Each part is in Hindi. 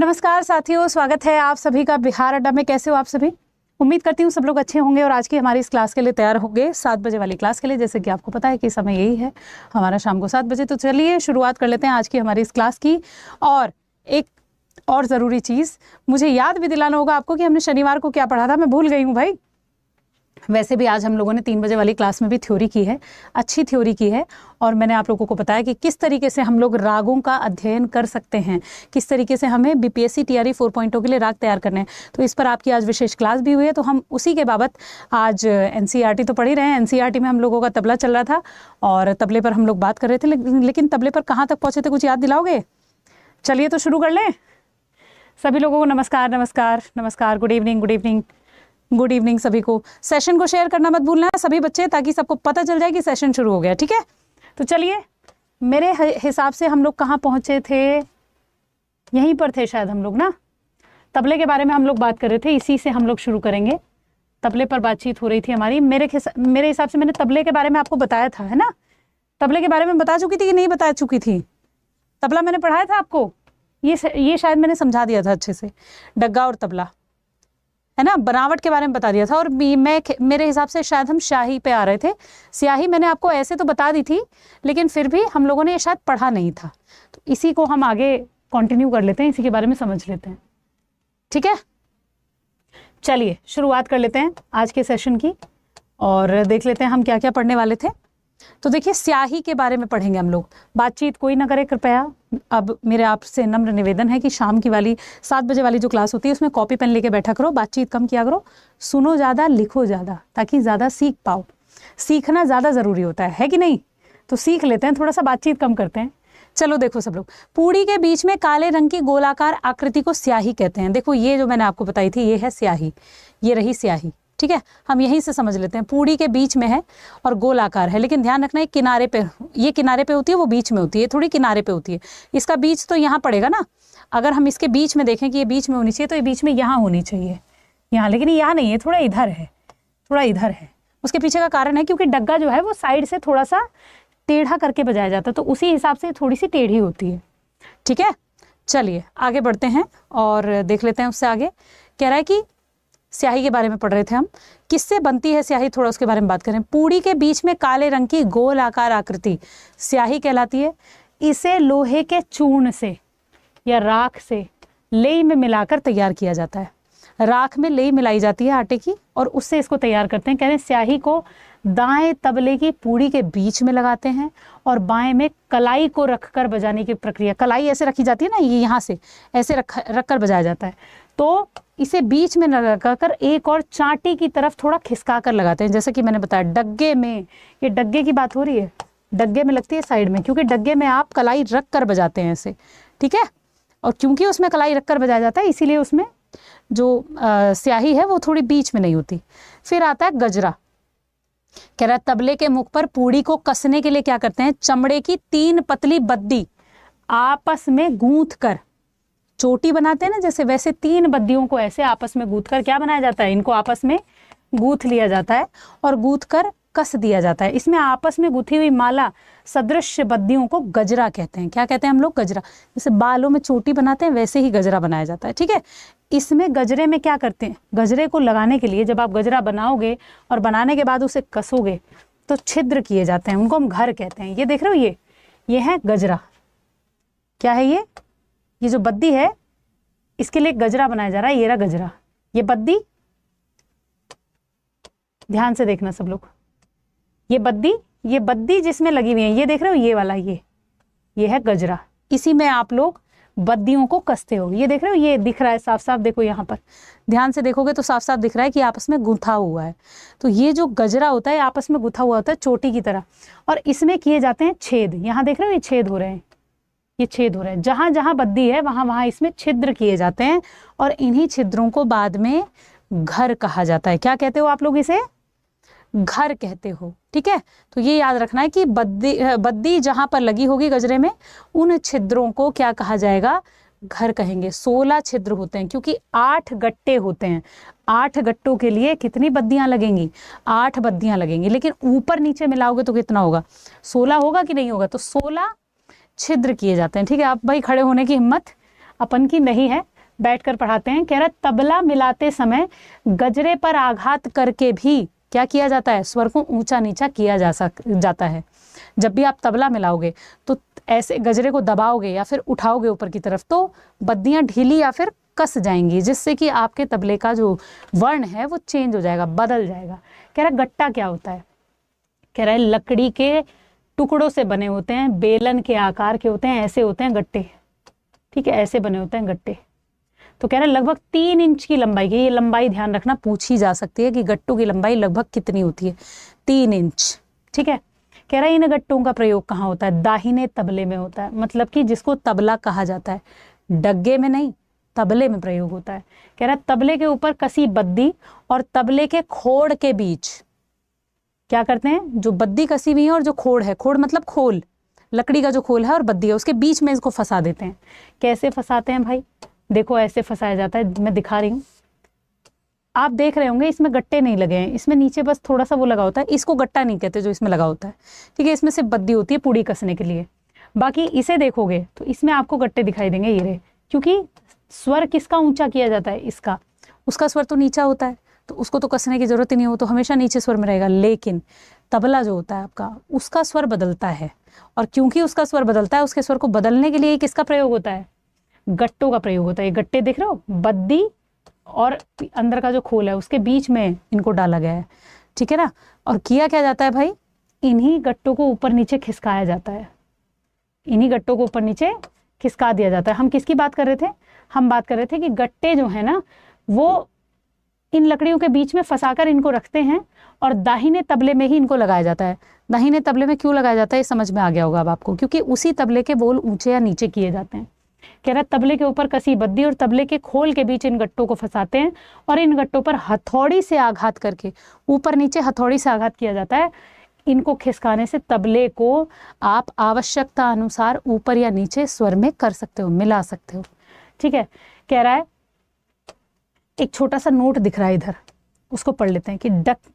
नमस्कार साथियों, स्वागत है आप सभी का बिहार अड्डा में। कैसे हो आप सभी? उम्मीद करती हूँ सब लोग अच्छे होंगे और आज की हमारी इस क्लास के लिए तैयार होंगे 7 बजे वाली क्लास के लिए। जैसे कि आपको पता है कि समय यही है हमारा, शाम को 7 बजे। तो चलिए शुरुआत कर लेते हैं आज की हमारी इस क्लास की। और एक और ज़रूरी चीज़ मुझे याद भी दिलाना होगा आपको कि हमने शनिवार को क्या पढ़ा था, मैं भूल गई हूँ भाई। वैसे भी आज हम लोगों ने 3 बजे वाली क्लास में भी थ्योरी की है, अच्छी थ्योरी की है। और मैंने आप लोगों को बताया कि किस तरीके से हम लोग रागों का अध्ययन कर सकते हैं, किस तरीके से हमें बीपीएससी टीआरई 4.0 के लिए राग तैयार करने हैं। तो इस पर आपकी आज विशेष क्लास भी हुई है। तो हम उसी के बाबत आज एनसीईआरटी तो पढ़ ही रहे हैं। एनसीईआरटी में हम लोगों का तबला चल रहा था और तबले पर हम लोग बात कर रहे थे, लेकिन तबले पर कहाँ तक पहुँचे थे, कुछ याद दिलाओगे? चलिए तो शुरू कर लें। सभी लोगों को नमस्कार नमस्कार नमस्कार, good evening good evening good evening सभी को। सेशन को शेयर करना मत भूलना सभी बच्चे, ताकि सबको पता चल जाए कि सेशन शुरू हो गया। ठीक है, तो चलिए, मेरे हिसाब से हम लोग कहाँ पहुँचे थे, यहीं पर थे शायद हम लोग ना। तबले के बारे में हम लोग बात कर रहे थे, इसी से हम लोग शुरू करेंगे। तबले पर बातचीत हो रही थी हमारी। मेरे हिसाब से मैंने तबले के बारे में आपको बताया था, है ना? तबले के बारे में बता चुकी थी कि नहीं बता चुकी थी? तबला मैंने पढ़ाया था आपको, ये शायद मैंने समझा दिया था अच्छे से। डग्गा और तबला, है ना, बनावट के बारे में बता दिया था। और मेरे हिसाब से शायद हम शाही पे आ रहे थे। स्याही मैंने आपको ऐसे तो बता दी थी, लेकिन फिर भी हम लोगों ने ये शायद पढ़ा नहीं था। तो इसी को हम आगे कंटिन्यू कर लेते हैं, इसी के बारे में समझ लेते हैं। ठीक है, चलिए शुरुआत कर लेते हैं आज के सेशन की और देख लेते हैं हम क्या क्या पढ़ने वाले थे। तो देखिए, स्याही के बारे में पढ़ेंगे हम लोग। बातचीत कोई ना करे कृपया। अब मेरे आपसे नम्र निवेदन है कि शाम की वाली 7 बजे वाली जो क्लास होती है उसमें कॉपी पेन लेके बैठा करो, बातचीत कम किया करो, सुनो ज़्यादा, लिखो ज़्यादा, ताकि ज़्यादा सीख पाओ। सीखना ज़्यादा ज़रूरी होता है कि नहीं? तो सीख लेते हैं, थोड़ा सा बातचीत कम करते हैं। चलो देखो सब लोग, पूड़ी के बीच में काले रंग की गोलाकार आकृति को स्याही कहते हैं। देखो ये जो मैंने आपको बताई थी, ये है स्याही, ये रही स्याही। ठीक है, हम यहीं से समझ लेते हैं। पूड़ी के बीच में है और गोल आकार है, लेकिन ध्यान रखना, किनारे पे, ये किनारे पे होती है, वो बीच में होती है, थोड़ी किनारे पे होती है। इसका बीच तो यहाँ पड़ेगा ना। अगर हम इसके बीच में देखें कि ये बीच में होनी चाहिए, तो ये बीच में यहाँ होनी चाहिए, यहाँ, लेकिन यहाँ नहीं है, थोड़ा इधर है, थोड़ा इधर है। उसके पीछे का कारण है क्योंकि डग्गा जो है वो साइड से थोड़ा सा टेढ़ा करके बजाया जाता है, तो उसी हिसाब से थोड़ी सी टेढ़ी होती है। ठीक है, चलिए आगे बढ़ते हैं और देख लेते हैं उससे आगे। कह रहा है कि स्याही के बारे में पढ़ रहे थे हम, किससे बनती है स्याही, थोड़ा उसके बारे में बात करें। पूड़ी के बीच में काले रंग की गोल आकार आकृति स्याही कहलाती है। इसे लोहे के चूर्ण से या राख से लेई में मिलाकर तैयार किया जाता है। राख में लेई मिलाई जाती है आटे की और उससे इसको तैयार करते हैं। कह रहे हैं स्याही को दाएं तबले की पूड़ी के बीच में लगाते हैं और बाएं में कलाई को रखकर बजाने की प्रक्रिया। कलाई ऐसे रखी जाती है ना, ये यहाँ से ऐसे रखकर बजाया जाता है। तो इसे बीच में लगाकर एक और चांटी की तरफ थोड़ा खिसका कर लगाते हैं। जैसे कि मैंने बताया, डग्गे में, ये डग्गे की बात हो रही है, डग्गे में लगती है साइड में, क्योंकि डग्गे में आप कलाई रख कर बजाते हैं ऐसे। ठीक है, और क्योंकि उसमें कलाई रख कर बजाया जाता है, इसीलिए उसमें जो स्याही है वो थोड़ी बीच में नहीं होती। फिर आता है गजरा। कह रहा है तबले के मुख पर पूड़ी को कसने के लिए क्या करते हैं, चमड़े की 3 पतली बद्दी आपस में गूंथ कर, चोटी बनाते हैं ना जैसे, वैसे 3 बद्दियों को ऐसे आपस में गूंथ कर क्या बनाया जाता है, इनको आपस में गूंथ लिया जाता है और गूंथ कर कस दिया जाता है। इसमें आपस में गुथी हुई माला सदृश बद्दियों को गजरा कहते हैं। क्या कहते हैं हम लोग? गजरा। जैसे बालों में चोटी बनाते हैं वैसे ही गजरा बनाया जाता है। ठीक है, इसमें गजरे में क्या करते हैं, गजरे को लगाने के लिए जब आप गजरा बनाओगे और बनाने के बाद उसे कसोगे तो छिद्र किए जाते हैं, उनको हम घर कहते हैं। ये देख रहे हो, ये है गजरा। क्या है ये जो बद्दी है, इसके लिए गजरा बनाया जा रहा है। ये रहा गजरा, ये बद्दी, ध्यान से देखना सब लोग, ये बद्दी जिसमें लगी हुई है, ये देख रहे हो, ये वाला, ये है गजरा। इसी में आप लोग बद्दियों को कसते हो। ये देख रहे हो, ये दिख रहा है साफ साफ, देखो यहाँ पर ध्यान से देखोगे तो साफ साफ दिख रहा है कि आपस में गुंथा हुआ है। तो ये जो गजरा होता है आपस में गुंथा हुआ होता है चोटी की तरह, और इसमें किए जाते हैं छेद। यहाँ देख रहे हो, ये छेद हो रहे हैं, ये छेद हो रहे हैं। जहाँ जहाँ बद्दी है वहाँ वहाँ इसमें छिद्र किए जाते हैं और इन्हीं छिद्रों को बाद में घर कहा जाता है। क्या कहते हो आप लोग? इसे घर कहते हो। ठीक है, तो ये याद रखना है कि बद्दी जहां पर लगी होगी गजरे में, उन छिद्रों को क्या कहा जाएगा? घर कहेंगे। 16 छिद्र होते हैं क्योंकि 8 गट्टे होते हैं। 8 गट्टों के लिए कितनी बद्दियां लगेंगी? 8 बद्दियां लगेंगी। लेकिन ऊपर नीचे मिलाओगे तो कितना होगा? 16 होगा कि नहीं होगा? तो 16 छिद्र किए जाते हैं। ठीक है, आप भाई खड़े होने की हिम्मत अपन की नहीं है, बैठकर पढ़ाते हैं। कह रहा है तबला मिलाते समय गजरे पर आघात करके भी क्या किया जाता है, स्वर को ऊंचा नीचा किया जाता है। जब भी आप तबला मिलाओगे तो ऐसे गजरे को दबाओगे या फिर उठाओगे ऊपर की तरफ तो बद्दियां ढीली या फिर कस जाएंगी, जिससे कि आपके तबले का जो वर्ण है वो चेंज हो जाएगा, बदल जाएगा। कह रहा है गट्टा क्या होता है, कह रहा है लकड़ी के टुकड़ों से बने होते हैं, बेलन के आकार के होते हैं, ऐसे होते हैं गट्टे, ठीक है, ऐसे बने होते हैं गट्टे। तो कह रहा है लगभग 3 इंच की लंबाई की, ये लंबाई ध्यान रखना पूछी जा सकती है कि गट्टों की लंबाई लगभग कितनी होती है, 3 इंच, ठीक है। कह रहा है इन गट्टों का प्रयोग कहाँ होता है, दाहिने तबले में होता है, मतलब कि जिसको तबला कहा जाता है, डग्गे में नहीं, तबले में प्रयोग होता है। कह रहा है तबले के ऊपर कसी बद्दी और तबले के खोड़ के बीच क्या करते हैं, जो बद्दी कसी हुई है और जो खोड़ है, खोड़ मतलब खोल, लकड़ी का जो खोल है और बद्दी है, उसके बीच में इसको फंसा देते हैं। कैसे फंसाते हैं भाई, देखो ऐसे फंसाया जाता है, मैं दिखा रही हूँ, आप देख रहे होंगे इसमें गट्टे नहीं लगे हैं, इसमें नीचे बस थोड़ा सा वो लगा होता है, इसको गट्टा नहीं कहते जो इसमें लगा होता है, ठीक है, इसमें सिर्फ बद्दी होती है पूड़ी कसने के लिए। बाकी इसे देखोगे तो इसमें आपको गट्टे दिखाई देंगे, ये रहे, क्योंकि स्वर किसका ऊंचा किया जाता है, इसका, उसका स्वर तो नीचा होता है, तो उसको तो कसने की जरूरत ही नहीं हो, तो हमेशा नीचे स्वर में रहेगा। लेकिन तबला जो होता है आपका, उसका स्वर बदलता है, और क्योंकि उसका स्वर बदलता है, उसके स्वर को बदलने के लिए किसका प्रयोग होता है, गट्टों का प्रयोग होता है। ये गट्टे देख रहे हो, बद्दी और अंदर का जो खोल है उसके बीच में इनको डाला गया है, ठीक है ना। और किया क्या जाता है भाई, इन्हीं गट्टों को ऊपर नीचे खिसकाया जाता है, इन्हीं गट्टों को ऊपर नीचे खिसका दिया जाता है। हम किसकी बात कर रहे थे, हम बात कर रहे थे कि गट्टे जो है ना वो इन लकड़ियों के बीच में फंसाकर इनको रखते हैं और दाहिने तबले में ही इनको लगाया जाता है। दाहिने तबले में क्यों लगाया जाता है, ये समझ में आ गया होगा अब आपको, क्योंकि उसी तबले के बोल ऊंचे या नीचे किए जाते हैं। कह रहा है तबले के ऊपर कसी बद्दी और तबले के खोल के बीच इन गट्टों को फंसाते हैं और इन गट्टों पर हथौड़ी से आघात करके, ऊपर नीचे हथौड़ी से आघात किया जाता है। इनको खिसकाने से तबले को आप आवश्यकता अनुसार ऊपर या नीचे स्वर में कर सकते हो, मिला सकते हो, ठीक है। कह रहा है एक छोटा सा नोट दिख रहा है इधर, उसको पढ़ लेते हैं कि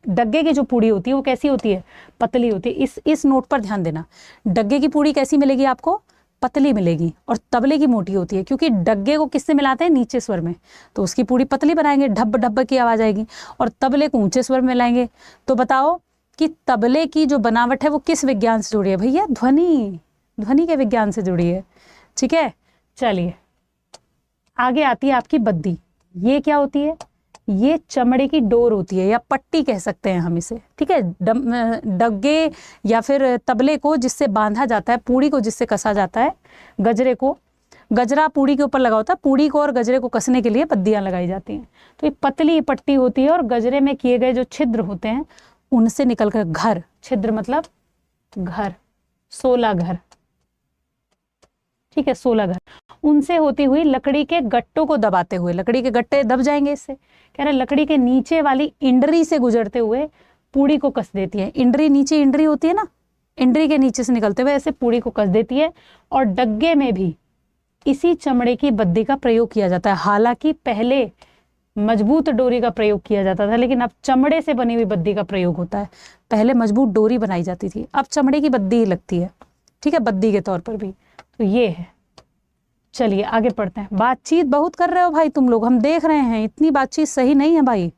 डग्गे की जो पूड़ी होती है वो कैसी होती है, पतली होती है। इस नोट पर ध्यान देना, डग्गे की पूड़ी कैसी मिलेगी आपको, पतली मिलेगी, और तबले की मोटी होती है, क्योंकि डग्गे को किससे मिलाते हैं, नीचे स्वर में, तो उसकी पूड़ी पतली बनाएंगे, ढब ढब की आवाज आएगी, और तबले को ऊंचे स्वर में मिलाएंगे। तो बताओ कि तबले की जो बनावट है वो किस विज्ञान से जुड़ी है भैया, ध्वनि के विज्ञान से जुड़ी है, ठीक है। चलिए आगे आती है आपकी बद्दी। ये क्या होती है, ये चमड़े की डोर होती है या पट्टी कह सकते हैं हम इसे, ठीक है। डग्गे या फिर तबले को जिससे बांधा जाता है, पूड़ी को जिससे कसा जाता है, गजरे को, गजरा पूड़ी के ऊपर लगा होता है, पूड़ी को और गजरे को कसने के लिए बद्दियां लगाई जाती हैं। तो ये पतली पट्टी होती है और गजरे में किए गए जो छिद्र होते हैं उनसे निकलकर घर, छिद्र मतलब घर, 16 घर, ठीक है, 16 घर, उनसे होती हुई लकड़ी के गट्टों को दबाते हुए, लकड़ी के गट्टे दब जाएंगे इससे, कह रहे लकड़ी के नीचे वाली इंडरी से गुजरते हुए पूड़ी को कस देती है। इंडरी, नीचे इंडरी होती है ना, इंडरी के नीचे से निकलते हुए ऐसे पूड़ी को कस देती है। और डग्गे में भी इसी चमड़े की बद्दी का प्रयोग किया जाता है। हालांकि पहले मजबूत डोरी का प्रयोग किया जाता था, लेकिन अब चमड़े से बनी हुई बद्दी का प्रयोग होता है। पहले मजबूत डोरी बनाई जाती थी, अब चमड़े की बद्दी लगती है, ठीक है, बद्दी के तौर पर भी। तो ये है, चलिए आगे पढ़ते हैं। बातचीत बहुत कर रहे हो भाई तुम लोग, हम देख रहे हैं, इतनी बातचीत सही नहीं है भाई,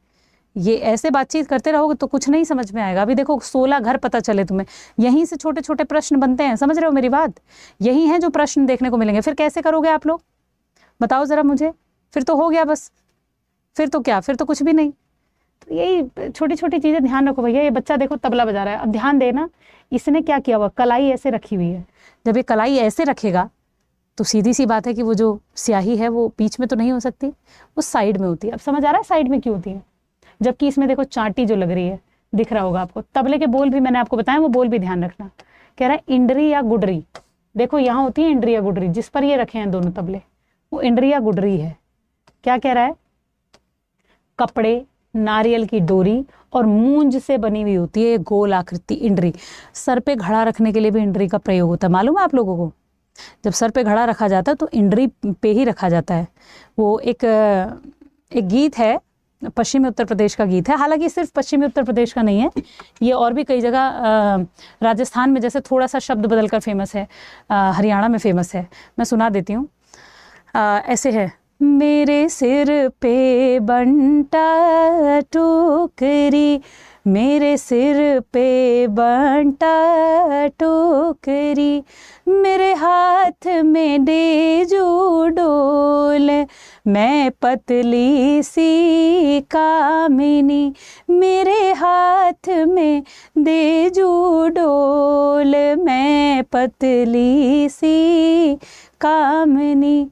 ये ऐसे बातचीत करते रहोगे तो कुछ नहीं समझ में आएगा। अभी देखो 16 घर पता चले तुम्हें, यहीं से छोटे छोटे प्रश्न बनते हैं, समझ रहे हो मेरी बात, यही है जो प्रश्न देखने को मिलेंगे। फिर कैसे करोगे आप लोग, बताओ जरा मुझे, फिर तो हो गया बस, फिर तो क्या, फिर तो कुछ भी नहीं। तो यही छोटी छोटी चीजें ध्यान रखो भैया। ये बच्चा देखो तबला बजा रहा है, अब ध्यान देना, इसने क्या किया हुआ, कलाई ऐसे रखी हुई है। जब ये कलाई ऐसे रखेगा तो सीधी सी बात है कि वो जो स्याही है वो बीच में तो नहीं हो सकती, वो साइड में होती है। अब समझ आ रहा है साइड में क्यों होती है, जबकि इसमें देखो चांटी जो लग रही है, दिख रहा होगा आपको। तबले के बोल भी मैंने आपको बताया, वो बोल भी ध्यान रखना। कह रहा है इंडरी या गुडरी, देखो यहाँ होती है इंडरी या गुडरी, जिस पर ये रखे हैं दोनों तबले, वो इंडरी या गुडरी है। क्या कह रहा है, कपड़े, नारियल की डोरी और मूंज से बनी हुई होती है गोल आकृति इंडरी। सर पे घड़ा रखने के लिए भी इंडरी का प्रयोग होता है, मालूम है आप लोगों को। जब सर पे घड़ा रखा जाता है तो इंडरी पे ही रखा जाता है। वो एक गीत है, पश्चिमी उत्तर प्रदेश का गीत है, हालांकि सिर्फ पश्चिमी उत्तर प्रदेश का नहीं है, ये और भी कई जगह राजस्थान में जैसे थोड़ा सा शब्द बदलकर फेमस है, हरियाणा में फेमस है, मैं सुना देती हूँ। ऐसे है, मेरे सिर पे बंटा टोकरी, मेरे सिर पे बंटा टोकरी, मेरे हाथ में डेजू डोल, मैं पतली सी कामिनी, मेरे हाथ में डेजू डोल, मैं पतली सी कामिनी,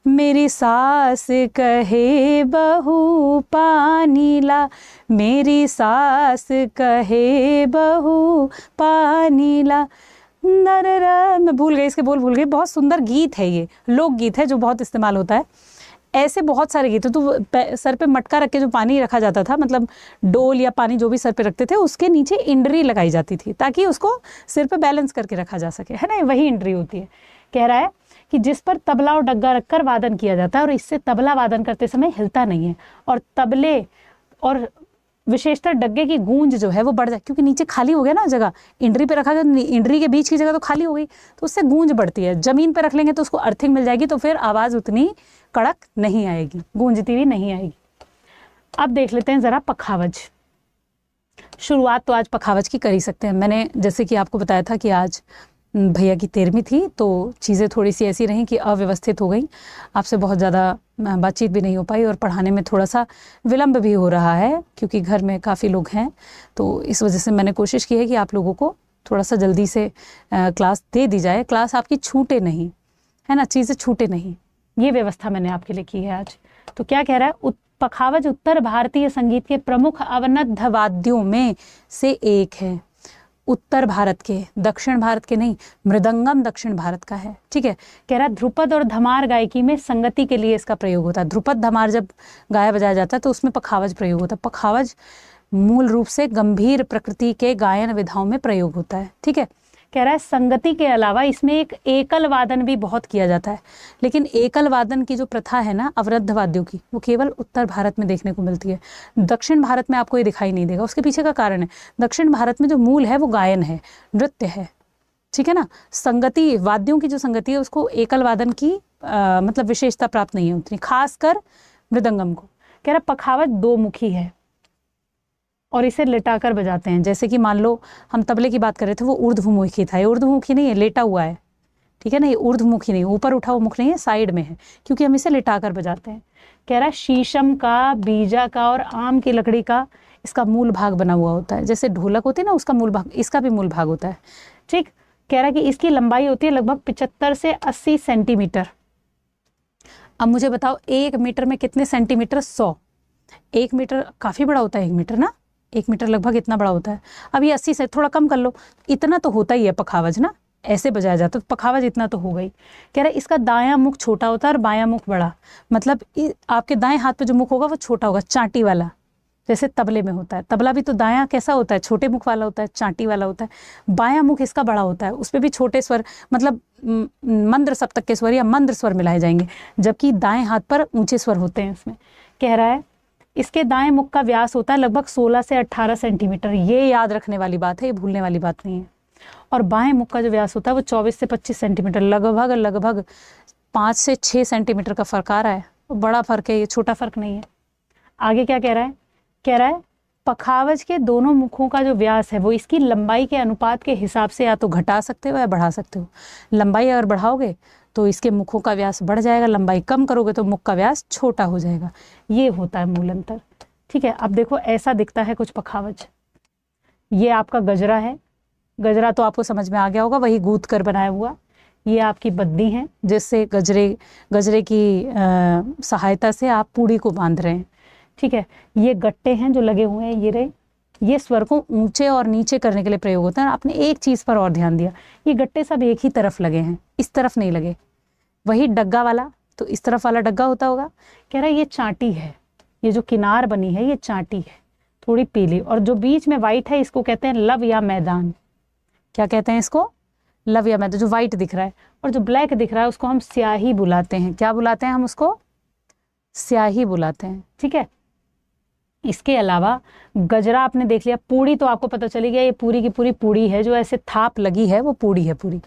मेरी सास कहे बहू पानी ला, मेरी सास कहे बहू पानी ला, नररा, मैं भूल गई, इसके बोल भूल गई। बहुत सुंदर गीत है ये, लोकगीत है जो बहुत इस्तेमाल होता है। ऐसे बहुत सारे गीत हैं। तो सर पे मटका रख के जो पानी रखा जाता था, मतलब डोल या पानी जो भी सर पे रखते थे, उसके नीचे इंडरी लगाई जाती थी ताकि उसको सिर पे बैलेंस करके रखा जा सके, है ना, वही इंडरी होती है। कह रहा है कि जिस पर तबला और डग्गा रखकर वादन किया जाता है और इससे तबला वादन करते समय हिलता नहीं है, और तबले और विशेषतर डग्गे की गूंज जो है वो बढ़ जाए, क्योंकि नीचे खाली हो गया ना जगह, इंडरी पे रखा गया, इंडरी के बीच की जगह तो खाली हो गई, तो उससे गूंज बढ़ती है। जमीन पे रख लेंगे तो उसको अर्थिंग मिल जाएगी, तो फिर आवाज़ उतनी कड़क नहीं आएगी, गूंजती हुई नहीं आएगी। अब देख लेते हैं ज़रा पखावज। शुरुआत तो आज पखावज की कर ही सकते हैं। मैंने जैसे कि आपको बताया था कि आज भैया की 13वीं थी, तो चीज़ें थोड़ी सी ऐसी रहीं कि अव्यवस्थित हो गई, आपसे बहुत ज़्यादा बातचीत भी नहीं हो पाई और पढ़ाने में थोड़ा सा विलम्ब भी हो रहा है, क्योंकि घर में काफ़ी लोग हैं। तो इस वजह से मैंने कोशिश की है कि आप लोगों को थोड़ा सा जल्दी से क्लास दे दी जाए, क्लास आपकी छूटे नहीं, है ना, चीज़ें छूटे नहीं, ये व्यवस्था मैंने आपके लिए की है आज। तो क्या कह रहा है, पखावज उत्तर भारतीय संगीत के प्रमुख अवनद्ध वाद्यों में से एक है। उत्तर भारत के, दक्षिण भारत के नहीं, मृदंगम दक्षिण भारत का है, ठीक है। कह रहा है ध्रुपद और धमार गायकी में संगति के लिए इसका प्रयोग होता है। ध्रुपद धमार जब गाया बजाया जाता है तो उसमें पखावज प्रयोग होता है। पखावज मूल रूप से गंभीर प्रकृति के गायन विधाओं में प्रयोग होता है, ठीक है। कह रहा है संगति के अलावा इसमें एक एकल वादन भी बहुत किया जाता है, लेकिन एकल वादन की जो प्रथा है ना अवरद्ध वाद्यों की, वो केवल उत्तर भारत में देखने को मिलती है। दक्षिण भारत में आपको ये दिखाई नहीं देगा। उसके पीछे का कारण है, दक्षिण भारत में जो मूल है वो गायन है, नृत्य है, ठीक है ना। संगति, वाद्यों की जो संगति है उसको एकल वादन की मतलब विशेषता प्राप्त नहीं है उतनी, खासकर मृदंगम को। कह रहा पखावज दो मुखी है और इसे लेटाकर बजाते हैं। जैसे कि मान लो हम तबले की बात कर रहे थे, वो ऊर्ध्वमुखी था, ये ऊर्ध्वमुखी नहीं है, लेटा हुआ है, ठीक है ना, ये ऊर्ध्वमुखी नहीं, ऊपर उठा हुआ मुख नहीं है, साइड में है, क्योंकि हम इसे लेटाकर बजाते हैं। कह रहा है शीशम का, बीजा का और आम की लकड़ी का इसका मूल भाग बना हुआ होता है। जैसे ढोलक होती है ना, उसका मूल भाग, इसका भी मूल भाग होता है, ठीक। कह रहा है कि इसकी लंबाई होती है लगभग 75 से 80 सेंटीमीटर। अब मुझे बताओ 1 मीटर में कितने सेंटीमीटर? 100। 1 मीटर काफ़ी बड़ा होता है, 1 मीटर ना, 1 मीटर लगभग इतना बड़ा होता है। अब ये 80 से थोड़ा कम कर लो, इतना तो होता ही है पखावज ना, ऐसे बजाया जाता है, तो पखावज इतना तो हो गई। कह रहा है इसका दायां मुख छोटा होता है और बायां मुख बड़ा, मतलब आपके दाएं हाथ पे जो मुख होगा वो छोटा होगा, चांटी वाला, जैसे तबले में होता है। तबला भी तो दायां कैसा होता है, छोटे मुख वाला होता है, चांटी वाला होता है। बायां मुख इसका बड़ा होता है, उस पर भी छोटे स्वर, मतलब मंद्र सप्तक के स्वर या मंद्र स्वर मिलाए जाएंगे, जबकि दाएं हाथ पर ऊंचे स्वर होते हैं इसमें। कह रहा है इसके दाएं मुख का व्यास होता है लगभग 16 से 18 सेंटीमीटर। ये याद रखने वाली बात है, ये भूलने वाली बात नहीं है। और बाएं मुख का जो व्यास होता है वो 24 से 25 सेंटीमीटर, लगभग 5 से 6 सेंटीमीटर का फर्क आ रहा है। तो बड़ा फर्क है ये, छोटा फर्क नहीं है। आगे क्या कह रहा है? कह रहा है पखावज के दोनों मुखों का जो व्यास है वो इसकी लंबाई के अनुपात के हिसाब से या तो घटा सकते हो या बढ़ा सकते हो। लंबाई अगर बढ़ाओगे तो इसके मुखों का व्यास बढ़ जाएगा, लंबाई कम करोगे तो मुख का व्यास छोटा हो जाएगा। ये होता है मूल अंतर, ठीक है। अब देखो ऐसा दिखता है कुछ पखावज। ये आपका गजरा है, गजरा तो आपको समझ में आ गया होगा, वही गूंथ कर बनाया हुआ। ये आपकी बद्दी है, जिससे गजरे की सहायता से आप पूड़ी को बांध रहे हैं, ठीक है। ये गट्टे हैं जो लगे हुए हैं, ये रहे, ये स्वर को ऊंचे और नीचे करने के लिए प्रयोग होता है। आपने एक चीज़ पर और ध्यान दिया, ये गट्टे सब एक ही तरफ लगे हैं, इस तरफ नहीं लगे। वही डग्गा वाला तो इस तरफ वाला डग्गा होता होगा। कह रहा है ये चांटी है, ये जो किनार बनी है ये चांटी है, थोड़ी पीली, और जो बीच में वाइट है इसको कहते हैं लव या मैदान। क्या कहते हैं इसको? लव या मैदान। जो वाइट दिख रहा है और जो ब्लैक दिख रहा है उसको हम स्याही बुलाते हैं। क्या बुलाते हैं हम उसको? स्याही बुलाते हैं, ठीक है। इसके अलावा गजरा आपने देख लिया, पूड़ी तो आपको पता चली गया, ये पूरी की पूरी पूड़ी है, जो ऐसे थाप लगी है वो पूड़ी है पूरी,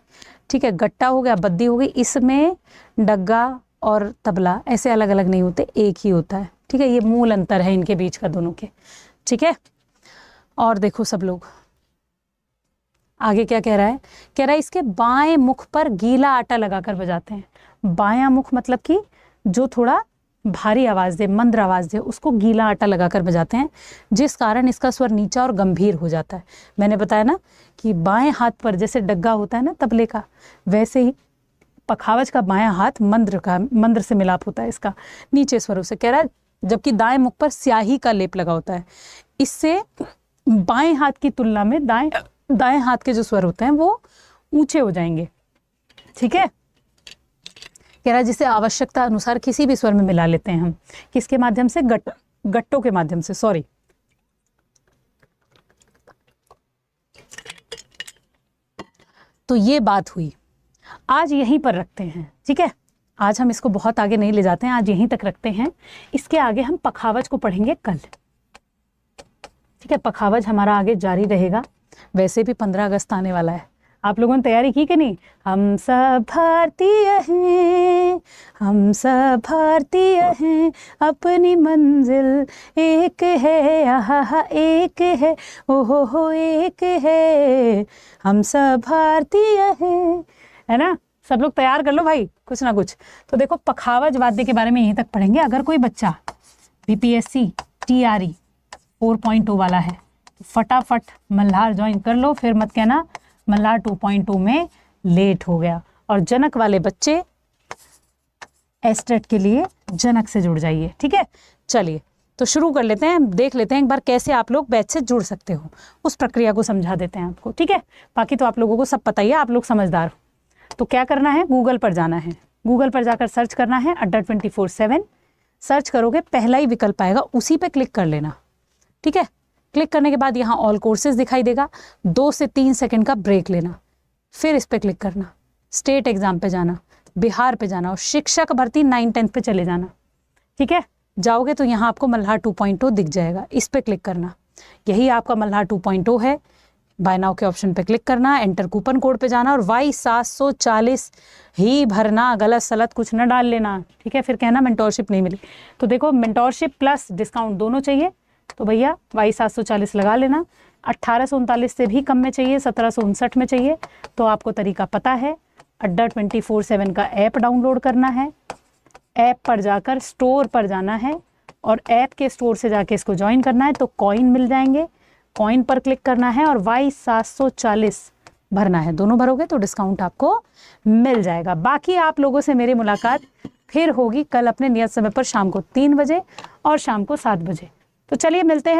ठीक है। गट्टा हो गया, बद्दी हो गई, इसमें डग्गा और तबला ऐसे अलग अलग नहीं होते, एक ही होता है, ठीक है। ये मूल अंतर है इनके बीच का दोनों के, ठीक है। और देखो सब लोग आगे क्या कह रहा है, कह रहा है इसके बाएं मुख पर गीला आटा लगाकर बजाते हैं। बायां मुख मतलब कि जो थोड़ा भारी आवाज़ दे, मंद्र आवाज़ दे, उसको गीला आटा लगाकर बजाते हैं, जिस कारण इसका स्वर नीचा और गंभीर हो जाता है। मैंने बताया ना कि बाएं हाथ पर जैसे डग्गा होता है ना तबले का, वैसे ही पखावज का बायां हाथ मंद्र से मिलाप होता है इसका, नीचे स्वरों से। कह रहा है जबकि दाएं मुख पर स्याही का लेप लगा होता है, इससे बाएं हाथ की तुलना में दाएं हाथ के जो स्वर होते हैं वो ऊंचे हो जाएंगे, ठीक है। कह रहा है जिसे आवश्यकता अनुसार किसी भी स्वर में मिला लेते हैं हम, किसके माध्यम से, गट्टों के माध्यम से, सॉरी। तो ये बात हुई, आज यहीं पर रखते हैं, ठीक है। आज हम इसको बहुत आगे नहीं ले जाते हैं, आज यहीं तक रखते हैं। इसके आगे हम पखावज को पढ़ेंगे कल, ठीक है। पखावज हमारा आगे जारी रहेगा। वैसे भी 15 अगस्त आने वाला है, आप लोगों ने तैयारी की कि नहीं। हम सब भारतीय हैं, हम सब भारतीय हैं, अपनी मंजिल एक है, आहा एक है, ओहो हो एक है, हम सब भारतीय हैं, है ना। सब लोग तैयार कर लो भाई कुछ ना कुछ। तो देखो पखावज वाद्य के बारे में यहीं तक पढ़ेंगे। अगर कोई बच्चा बीपीएससी TRE 4.0 वाला है तो फटाफट मल्हार ज्वाइन कर लो, फिर मत कहना मल्हार 2.0 में लेट हो गया। और जनक वाले बच्चे एस्टेट के लिए जनक से जुड़ जाइए, ठीक है। चलिए तो शुरू कर लेते हैं, देख लेते हैं एक बार कैसे आप लोग बैच से जुड़ सकते हो, उस प्रक्रिया को समझा देते हैं आपको, ठीक है। बाकी तो आप लोगों को सब पता ही है, आप लोग समझदार हो। तो क्या करना है, गूगल पर जाना है, गूगल पर जाकर सर्च करना है अड्डा 24/7। सर्च करोगे पहला ही विकल्प आएगा, उसी पे क्लिक कर लेना, ठीक है। क्लिक करने के बाद यहाँ ऑल कोर्सेज दिखाई देगा, 2 से 3 सेकंड का ब्रेक लेना, फिर इस पे क्लिक करना, स्टेट एग्जाम पे जाना, बिहार पे जाना और शिक्षक भर्ती 9-10 पे चले जाना, ठीक है। जाओगे तो यहाँ आपको मल्हार 2.0 दिख जाएगा, इस पे क्लिक करना, यही आपका मल्हार 2.0 है। बाय नाउ के ऑप्शन पे क्लिक करना, एंटर कूपन कोड पे जाना और Y740 ही भरना, गलत सलत कुछ न डाल लेना, ठीक है। फिर कहना मेंटोरशिप नहीं मिली। तो देखो मेंटोरशिप प्लस डिस्काउंट दोनों चाहिए, तो भैया Y740 लगा लेना। 1839 से भी कम में चाहिए, 1759 में चाहिए, तो आपको तरीका पता है। अड्डा 24/7 का ऐप डाउनलोड करना है, ऐप पर जाकर स्टोर पर जाना है और ऐप के स्टोर से जाके इसको ज्वाइन करना है, तो कॉइन मिल जाएंगे, कॉइन पर क्लिक करना है और Y740 भरना है। दोनों भरोगे तो डिस्काउंट आपको मिल जाएगा। बाकी आप लोगों से मेरी मुलाकात फिर होगी कल अपने नियत समय पर, शाम को 3 बजे और शाम को 7 बजे। तो चलिए मिलते हैं।